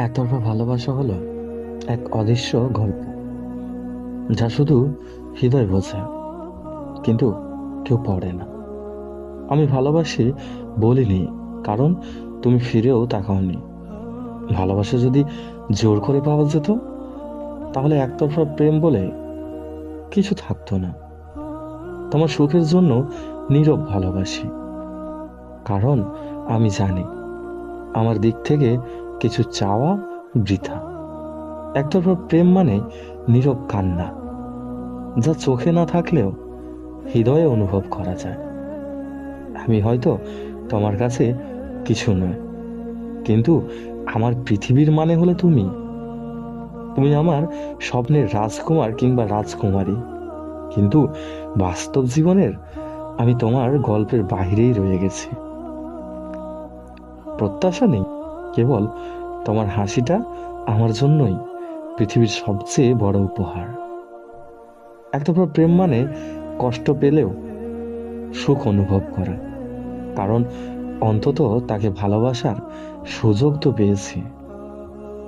একতরফা ভালোবাসা হলো এক অদৃশ্য গল্প, যা শুধু হৃদয় বোঝে, কিন্তু কেউ পড়ে না। আমি ভালোবাসি বলিনি, কারণ তুমি ফিরেও তাকাওনি। ভালোবাসা যদি জোর করে পাওয়া যেত, তাহলে একতরফা প্রেম বলে কিছু থাকতো না। তোমার সুখের জন্য নীরব ভালোবাসি, কারণ আমি জানি আমার দিক থেকে কিছু চাওয়া বৃথা। একতরফা প্রেম মানে নীরব কান্না, যা চোখে না থাকলেও হৃদয়ে অনুভব করা যায়। আমি হয়তো তোমার কাছে কিছু নয়, কিন্তু আমার পৃথিবীর মানে হলে তুমি। তুমি আমার স্বপ্নের রাজকুমার কিংবা রাজকুমারী, কিন্তু বাস্তব জীবনের আমি তোমার গল্পের বাইরেই রয়ে গেছি। প্রত্যাশা নেই, কেবল তোমার হাসিটা আমার জন্যই পৃথিবীর সবচেয়ে বড় উপহার। একতরফা প্রেম মানে কষ্ট পেলেও সুখ অনুভব করা, কারণ অন্তত তাকে ভালোবাসার সুযোগ তো পেয়েছি।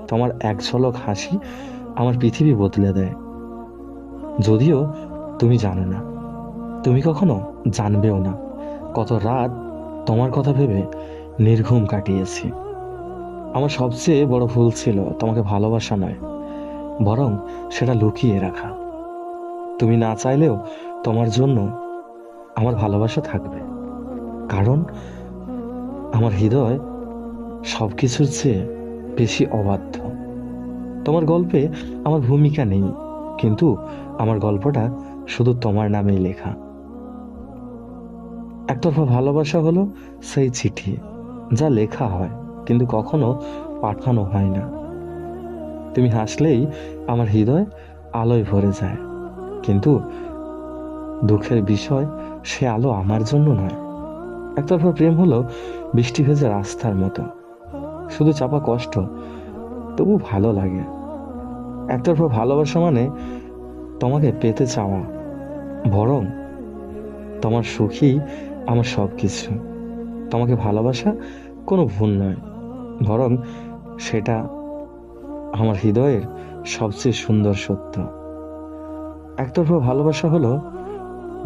তোমার এক ঝলক হাসি আমার পৃথিবী বদলে দেয়, যদিও তুমি জানো না, তুমি কখনো জানবেও না কত রাত তোমার কথা ভেবে নির্ঘুম কাটিয়েছি। আমার সবচেয়ে বড় ভুল ছিল তোমাকে ভালোবাসা নয়, বরং সেটা লুকিয়ে রাখা। তুমি না চাইলেও তোমার জন্য আমার ভালোবাসা থাকবে, কারণ আমার হৃদয় সবকিছুর চেয়ে বেশি অবাধ্য। তোমার গল্পে আমার ভূমিকা নেই, কিন্তু আমার গল্পটা শুধু তোমার নামেই লেখা। একতরফা ভালোবাসা হলো সেই চিঠি, যা লেখা হয় কিন্তু কখনো পাঠানো হয় না। তুমি হাসলেই আমার হৃদয় আলোয় ভরে যায়, কিন্তু দুঃখের বিষয় সে আলো আমার জন্য নয়। একতরফা প্রেম হলো বৃষ্টি ভেজা রাস্তার মতো, শুধু চাপা কষ্ট, তবু ভালো লাগে। একতরফা ভালোবাসা মানে তোমাকে পেতে চাওয়া, বরং তোমার সুখী আমার সব কিছু। তোমাকে ভালোবাসা কোনো ভুল নয়, বরং সেটা আমার হৃদয়ের সবচেয়ে সুন্দর সত্য। একতরফা ভালোবাসা হলো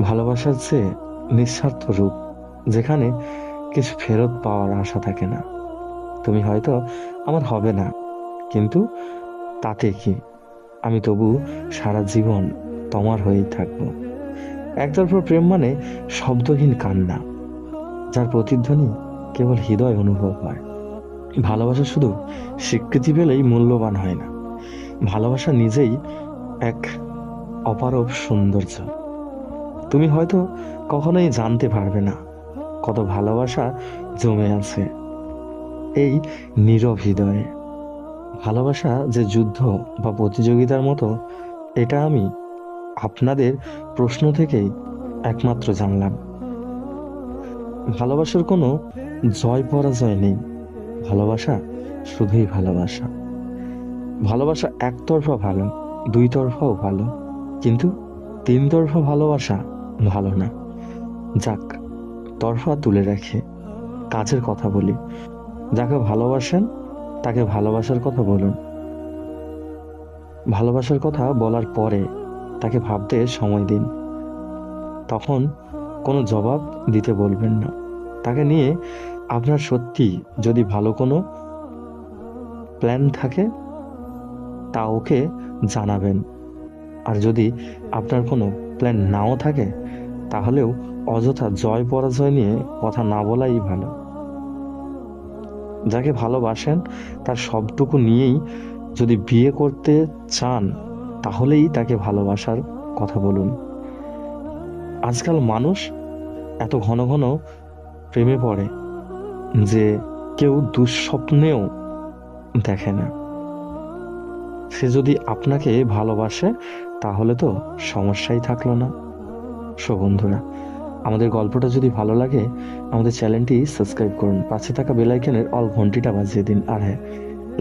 ভালোবাসার চেয়ে নিঃস্বার্থ রূপ, যেখানে কিছু ফেরত পাওয়ার আশা থাকে না। তুমি হয়তো আমার হবে না, কিন্তু তাতে কি, আমি তবু সারা জীবন তোমার হয়েই থাকবো। একতরফা প্রেম মানে শব্দহীন কান্না, যার প্রতিধ্বনি কেবল হৃদয় অনুভব হয়। ভালোবাসা শুধু স্বীকৃতি পেলেই মূল্যবান হয় না, ভালোবাসা নিজেই এক অপারব সৌন্দর্য। তুমি হয়তো কখনোই জানতে পারবে না কত ভালোবাসা জমে আছে এই নীরব হৃদয়ে। ভালোবাসা যে যুদ্ধ বা প্রতিযোগিতার মতো, এটা আমি আপনাদের প্রশ্ন থেকেই একমাত্র জানলাম। ভালোবাসার কোনো জয় পরাজয় নেই, ভালোবাসা শুধুই ভালোবাসা। ভালোবাসা একতরফা ভালো, দুই তরফাও ভালো, কিন্তু তিন তরফা ভালোবাসা ভালো না। যাক, তরফা তুলে রেখে কাজের কথা বলি। যাকে ভালোবাসেন তাকে ভালোবাসার কথা বলুন। ভালোবাসার কথা বলার পরে তাকে ভাবতে সময় দিন। তখন কোনো জবাব দিতে বলবেন না। তাকে নিয়ে আপনার সত্যি যদি ভালো কোনো প্ল্যান থাকে, তা ওকে জানাবেন। আর যদি আপনার কোনো প্ল্যান নাও থাকে, তাহলেও অযথা জয় পরাজয় নিয়ে কথা না বলাই ভালো। যাকে ভালোবাসেন তার সবটুকু নিয়েই যদি বিয়ে করতে চান, তাহলেই তাকে ভালোবাসার কথা বলুন। আজকাল মানুষ এত ঘন ঘন প্রেমে পড়ে যে কেউ দুঃস্বপ্নেও দেখে না। সে যদি আপনাকে ভালোবাসে, তাহলে তো সমস্যাই থাকলো না। সো বন্ধুরা, আমাদের গল্পটা যদি ভালো লাগে, আমাদের চ্যানেলটি সাবস্ক্রাইব করুন, পাশে থাকা বেল আইকনের অল ঘন্টিটা বাজিয়ে দিন। আর হ্যাঁ,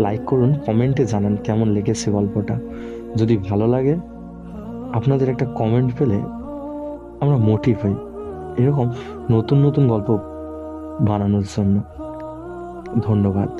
লাইক করুন, কমেন্টে জানান কেমন লেগেছে গল্পটা। যদি ভালো লাগে, আপনাদের একটা কমেন্ট পেলে আমরা মোটিভ হই এরকম নতুন নতুন গল্প বানানোর জন্য। ধন্যবাদ।